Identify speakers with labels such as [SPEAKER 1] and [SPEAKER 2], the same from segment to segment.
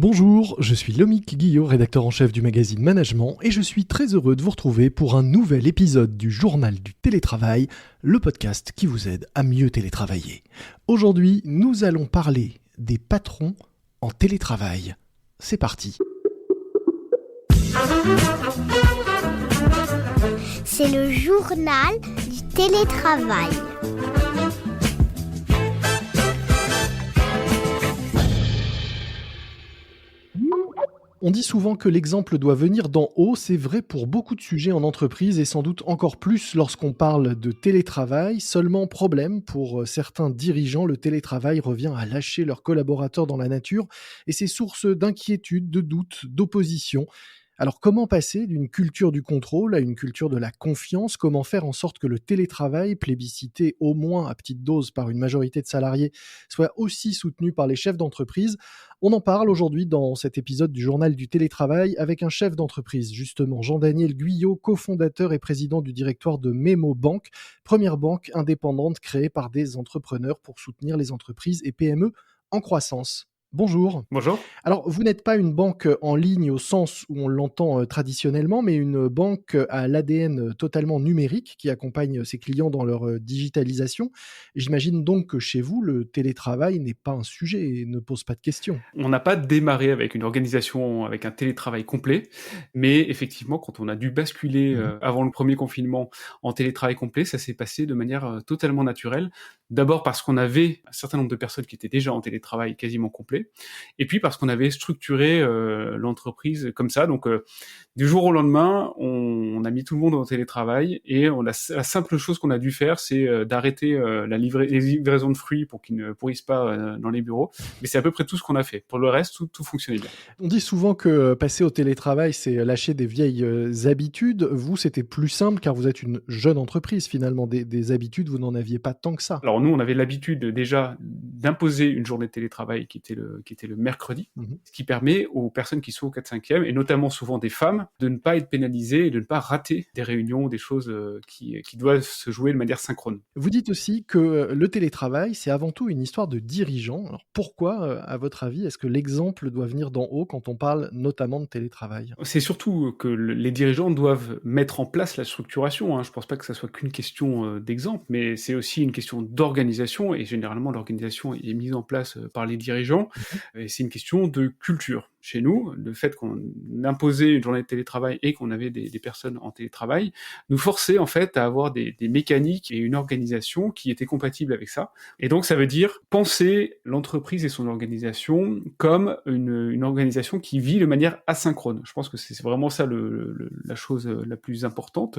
[SPEAKER 1] Bonjour, je suis Lomique Guillot, rédacteur en chef du magazine Management, et je suis très heureux de vous retrouver pour un nouvel épisode du Journal du télétravail, le podcast qui vous aide à mieux télétravailler. Aujourd'hui, nous allons parler des patrons en télétravail. C'est parti.
[SPEAKER 2] C'est le journal du télétravail.
[SPEAKER 1] On dit souvent que l'exemple doit venir d'en haut, c'est vrai pour beaucoup de sujets en entreprise et sans doute encore plus lorsqu'on parle de télétravail. Seulement problème, pour certains dirigeants, le télétravail revient à lâcher leurs collaborateurs dans la nature et c'est source d'inquiétude, de doute, d'opposition. Alors comment passer d'une culture du contrôle à une culture de la confiance? Comment faire en sorte que le télétravail, plébiscité au moins à petite dose par une majorité de salariés, soit aussi soutenu par les chefs d'entreprise? On en parle aujourd'hui dans cet épisode du Journal du télétravail avec un chef d'entreprise, justement, Jean-Daniel Guyot, cofondateur et président du directoire de Memo Bank, première banque indépendante créée par des entrepreneurs pour soutenir les entreprises et PME en croissance. Bonjour.
[SPEAKER 3] Bonjour.
[SPEAKER 1] Alors, vous n'êtes pas une banque en ligne au sens où on l'entend traditionnellement, mais une banque à l'ADN totalement numérique qui accompagne ses clients dans leur digitalisation. J'imagine donc que chez vous, le télétravail n'est pas un sujet et ne pose pas de questions.
[SPEAKER 3] On n'a pas démarré avec une organisation avec un télétravail complet, mais effectivement, quand on a dû basculer avant le premier confinement en télétravail complet, ça s'est passé de manière totalement naturelle. D'abord parce qu'on avait un certain nombre de personnes qui étaient déjà en télétravail quasiment complet, et puis parce qu'on avait structuré l'entreprise comme ça. Donc, du jour au lendemain, on a mis tout le monde en télétravail, et la simple chose qu'on a dû faire, c'est d'arrêter les livraisons de fruits pour qu'ils ne pourrissent pas dans les bureaux. Mais c'est à peu près tout ce qu'on a fait. Pour le reste, tout fonctionnait bien.
[SPEAKER 1] On dit souvent que passer au télétravail, c'est lâcher des vieilles habitudes. Vous, c'était plus simple car vous êtes une jeune entreprise finalement. Des habitudes, vous n'en aviez pas tant que ça.
[SPEAKER 3] Alors nous, on avait l'habitude déjà d'imposer une journée de télétravail qui était le mercredi, ce qui permet aux personnes qui sont au 4-5e, et notamment souvent des femmes, de ne pas être pénalisées et de ne pas rater des réunions, des choses qui doivent se jouer de manière synchrone.
[SPEAKER 1] Vous dites aussi que le télétravail, c'est avant tout une histoire de dirigeants. Alors pourquoi, à votre avis, est-ce que l'exemple doit venir d'en haut quand on parle notamment de télétravail?
[SPEAKER 3] C'est surtout que les dirigeants doivent mettre en place la structuration. Je ne pense pas que ça soit qu'une question d'exemple, mais c'est aussi une question d'organisation, et généralement l'organisation est mise en place par les dirigeants, et c'est une question de culture. Chez nous, le fait qu'on imposait une journée de télétravail et qu'on avait des personnes en télétravail nous forçait en fait à avoir des mécaniques et une organisation qui étaient compatibles avec ça. Et donc ça veut dire penser l'entreprise et son organisation comme une organisation qui vit de manière asynchrone. Je pense que c'est vraiment ça la chose la plus importante.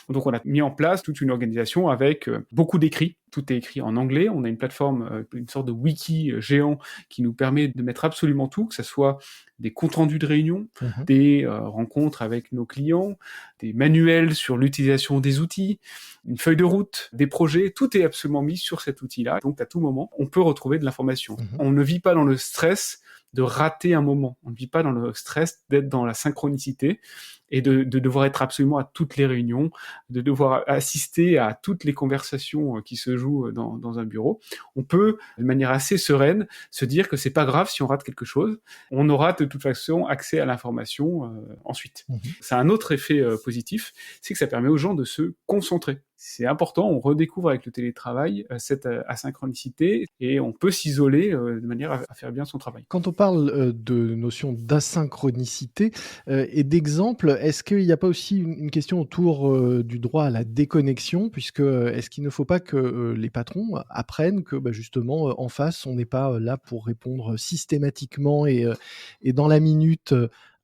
[SPEAKER 3] Donc on a mis en place toute une organisation avec beaucoup d'écrits. Tout est écrit en anglais. On a une plateforme, une sorte de wiki géant qui nous permet de mettre absolument tout, que ça soit des comptes rendus de réunions, des rencontres avec nos clients, des manuels sur l'utilisation des outils, une feuille de route, des projets. Tout est absolument mis sur cet outil-là. Donc à tout moment, on peut retrouver de l'information. On ne vit pas dans le stress de rater un moment. On ne vit pas dans le stress d'être dans la synchronicité et de devoir être absolument à toutes les réunions, de devoir assister à toutes les conversations qui se jouent dans un bureau. On peut, de manière assez sereine, se dire que c'est pas grave si on rate quelque chose. On aura de toute façon accès à l'information ensuite. Ça a un autre effet positif, c'est que ça permet aux gens de se concentrer. C'est important, on redécouvre avec le télétravail cette asynchronicité, et on peut s'isoler de manière à faire bien son travail.
[SPEAKER 1] Quand on parle de notion d'asynchronicité et d'exemple, est-ce qu'il n'y a pas aussi une question autour du droit à la déconnexion, puisque est-ce qu'il ne faut pas que les patrons apprennent que justement en face, on n'est pas là pour répondre systématiquement et dans la minute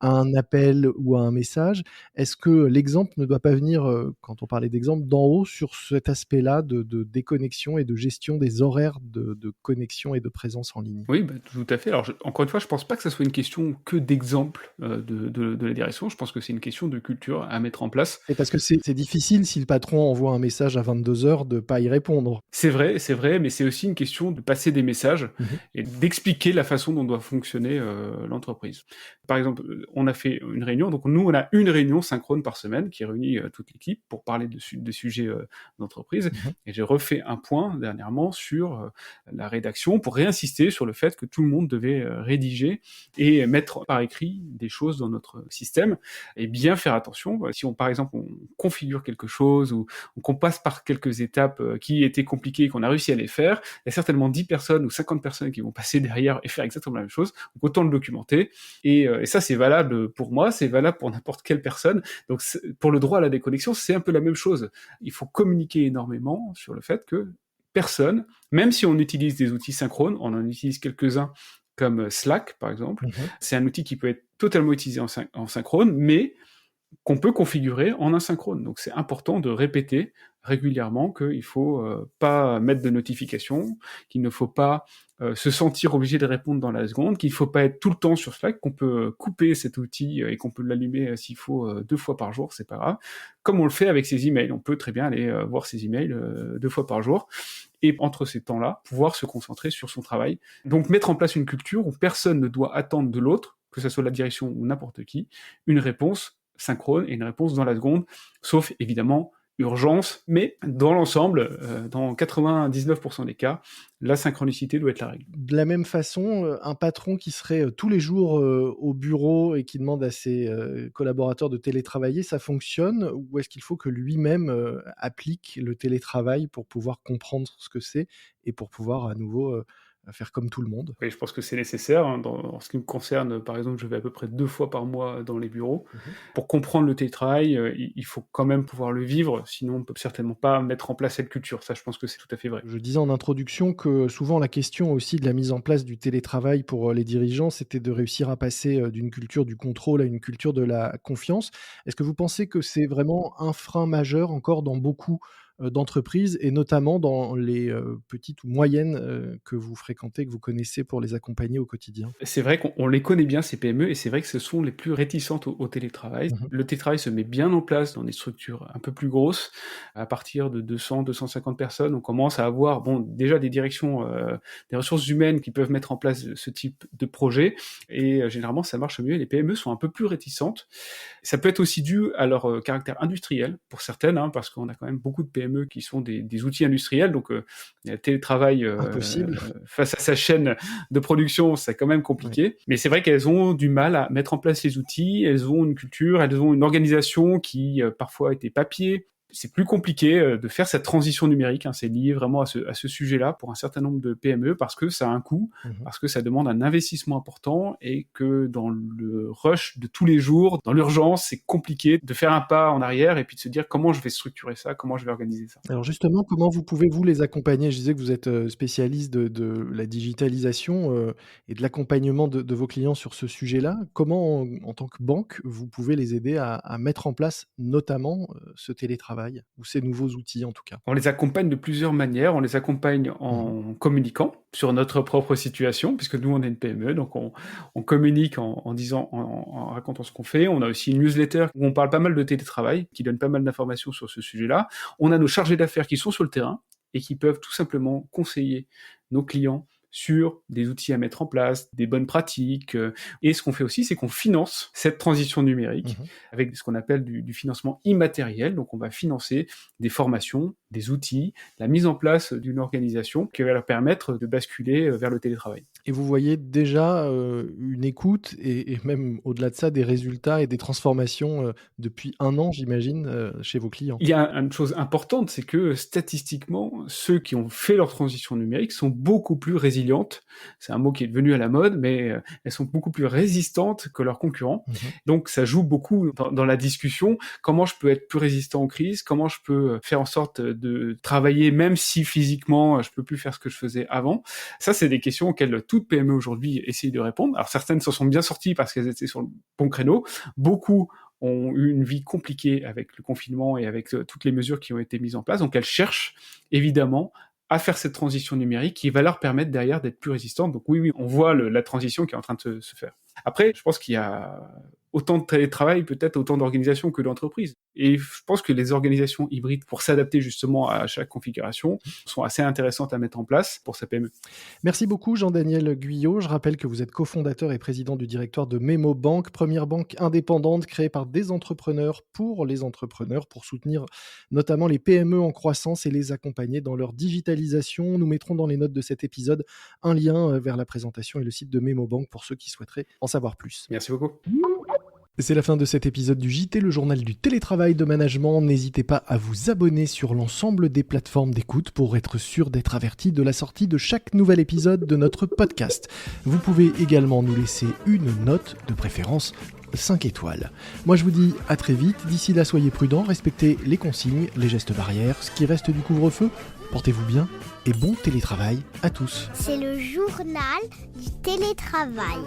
[SPEAKER 1] à un appel ou à un message? Est-ce que l'exemple ne doit pas venir, quand on parlait d'exemple, d'en haut sur cet aspect-là de déconnexion et de gestion des horaires de connexion et de présence en ligne?
[SPEAKER 3] Oui, tout à fait. Alors, encore une fois, je ne pense pas que ça soit une question que d'exemple de la direction. Je pense que c'est une question de culture à mettre en place.
[SPEAKER 1] Et parce que c'est difficile si le patron envoie un message à 22h de pas y répondre.
[SPEAKER 3] C'est vrai, mais c'est aussi une question de passer des messages et d'expliquer la façon dont doit fonctionner l'entreprise. Par exemple, on a fait une réunion. Donc nous, on a une réunion synchrone par semaine qui réunit toute l'équipe pour parler de sujets d'entreprise.
[SPEAKER 1] Mmh.
[SPEAKER 3] Et j'ai refait un point dernièrement sur la rédaction pour réinsister sur le fait que tout le monde devait rédiger et mettre par écrit des choses dans notre système et bien faire attention. Si par exemple, on configure quelque chose ou qu'on passe par quelques étapes qui étaient compliquées et qu'on a réussi à les faire, il y a certainement 10 personnes ou 50 personnes qui vont passer derrière et faire exactement la même chose. Donc autant le documenter. Et ça, c'est valable pour moi, c'est valable pour n'importe quelle personne. Donc pour le droit à la déconnexion, c'est un peu la même chose. Il faut communiquer énormément sur le fait que personne, même si on utilise des outils synchrones, on en utilise quelques-uns comme Slack par exemple,
[SPEAKER 1] Mmh.
[SPEAKER 3] c'est un outil qui peut être totalement utilisé en synchrone, mais qu'on peut configurer en asynchrone. Donc c'est important de répéter régulièrement qu'il faut pas mettre de notification, qu'il ne faut pas se sentir obligé de répondre dans la seconde, qu'il ne faut pas être tout le temps sur Slack, qu'on peut couper cet outil et qu'on peut l'allumer s'il faut 2 fois par jour, c'est pas grave. Comme on le fait avec ses emails, on peut très bien aller voir ses emails 2 fois par jour et entre ces temps-là, pouvoir se concentrer sur son travail. Donc mettre en place une culture où personne ne doit attendre de l'autre, que ce soit la direction ou n'importe qui, une réponse synchrone et une réponse dans la seconde, sauf évidemment urgence, mais dans l'ensemble, dans 99% des cas, la synchronicité doit être la règle.
[SPEAKER 1] De la même façon, un patron qui serait, tous les jours, au bureau et qui demande à ses, collaborateurs de télétravailler, ça fonctionne? Ou est-ce qu'il faut que lui-même, applique le télétravail pour pouvoir comprendre ce que c'est et pour pouvoir à nouveau, faire comme tout le monde?
[SPEAKER 3] Oui, je pense que c'est nécessaire, hein. En ce qui me concerne, par exemple, je vais à peu près 2 fois par mois dans les bureaux.
[SPEAKER 1] Mmh.
[SPEAKER 3] Pour comprendre le télétravail, il faut quand même pouvoir le vivre, sinon on peut certainement pas mettre en place cette culture. Ça, je pense que c'est tout à fait vrai.
[SPEAKER 1] Je disais en introduction que souvent la question aussi de la mise en place du télétravail pour, les dirigeants, c'était de réussir à passer, d'une culture du contrôle à une culture de la confiance. Est-ce que vous pensez que c'est vraiment un frein majeur encore dans beaucoup, d'entreprises et notamment dans les, petites ou moyennes, que vous fréquentez, que vous connaissez pour les accompagner au quotidien?
[SPEAKER 3] C'est vrai qu'on les connaît bien ces PME et c'est vrai que ce sont les plus réticentes au télétravail.
[SPEAKER 1] Mmh.
[SPEAKER 3] Le télétravail se met bien en place dans des structures un peu plus grosses. À partir de 200-250 personnes, on commence à avoir déjà des directions, des ressources humaines qui peuvent mettre en place ce type de projet et généralement ça marche mieux et les PME sont un peu plus réticentes. Ça peut être aussi dû à leur caractère industriel pour certaines, hein, parce qu'on a quand même beaucoup de PME qui sont des outils industriels, donc le télétravail
[SPEAKER 1] Impossible.
[SPEAKER 3] face à sa chaîne de production, c'est quand même
[SPEAKER 1] Oui.
[SPEAKER 3] compliqué. Mais c'est vrai qu'elles ont du mal à mettre en place les outils, elles ont une culture, elles ont une organisation qui parfois était papier. C'est plus compliqué de faire cette transition numérique, hein, c'est lié vraiment à ce sujet-là pour un certain nombre de PME parce que ça a un coût,
[SPEAKER 1] Mmh.
[SPEAKER 3] parce que ça demande un investissement important et que dans le rush de tous les jours, dans l'urgence, c'est compliqué de faire un pas en arrière et puis de se dire comment je vais structurer ça, comment je vais organiser ça.
[SPEAKER 1] Alors justement, comment vous pouvez vous les accompagner? Je disais que vous êtes, spécialiste de la digitalisation, et de l'accompagnement de vos clients sur ce sujet-là. Comment, en tant que banque, vous pouvez les aider à mettre en place notamment, ce télétravail ou ces nouveaux outils en tout cas?
[SPEAKER 3] On les accompagne de plusieurs manières. On les accompagne
[SPEAKER 1] Mmh.
[SPEAKER 3] en communiquant sur notre propre situation, puisque nous, on est une PME, donc on communique en disant, en racontant ce qu'on fait. On a aussi une newsletter où on parle pas mal de télétravail, qui donne pas mal d'informations sur ce sujet-là. On a nos chargés d'affaires qui sont sur le terrain et qui peuvent tout simplement conseiller nos clients sur des outils à mettre en place, des bonnes pratiques. Et ce qu'on fait aussi, c'est qu'on finance cette transition numérique
[SPEAKER 1] Mmh.
[SPEAKER 3] avec ce qu'on appelle du financement immatériel. Donc on va financer des formations, des outils, la mise en place d'une organisation qui va leur permettre de basculer vers le télétravail.
[SPEAKER 1] Et vous voyez déjà, une écoute et même au-delà de ça, des résultats et des transformations, depuis 1 an j'imagine, chez vos clients?
[SPEAKER 3] Il y a une chose importante, c'est que statistiquement, ceux qui ont fait leur transition numérique sont beaucoup plus résilientes. C'est un mot qui est devenu à la mode, mais elles sont beaucoup plus résistantes que leurs concurrents.
[SPEAKER 1] Mmh.
[SPEAKER 3] Donc ça joue beaucoup dans la discussion. Comment je peux être plus résistant aux crises? Comment je peux faire en sorte de travailler même si physiquement je peux plus faire ce que je faisais avant? Ça, c'est des questions auxquelles toute PME aujourd'hui essaye de répondre. Alors certaines s'en sont bien sorties parce qu'elles étaient sur le bon créneau. Beaucoup ont eu une vie compliquée avec le confinement et avec toutes les mesures qui ont été mises en place. Donc elles cherchent évidemment à faire cette transition numérique qui va leur permettre derrière d'être plus résistantes. Donc oui, on voit la transition qui est en train de se faire. Après, je pense qu'il y a autant de télétravail, peut-être autant d'organisation que l'entreprise. Et je pense que les organisations hybrides, pour s'adapter justement à chaque configuration, sont assez intéressantes à mettre en place pour sa PME.
[SPEAKER 1] Merci beaucoup Jean-Daniel Guyot. Je rappelle que vous êtes cofondateur et président du directoire de Memo Bank, première banque indépendante créée par des entrepreneurs pour soutenir notamment les PME en croissance et les accompagner dans leur digitalisation. Nous mettrons dans les notes de cet épisode un lien vers la présentation et le site de Memo Bank pour ceux qui souhaiteraient en savoir plus.
[SPEAKER 3] Merci beaucoup.
[SPEAKER 1] C'est la fin de cet épisode du JT, le journal du télétravail de management. N'hésitez pas à vous abonner sur l'ensemble des plateformes d'écoute pour être sûr d'être averti de la sortie de chaque nouvel épisode de notre podcast. Vous pouvez également nous laisser une note, de préférence 5 étoiles. Moi je vous dis à très vite, d'ici là soyez prudents, respectez les consignes, les gestes barrières, ce qui reste du couvre-feu, portez-vous bien et bon télétravail à tous.
[SPEAKER 2] C'est le journal du télétravail.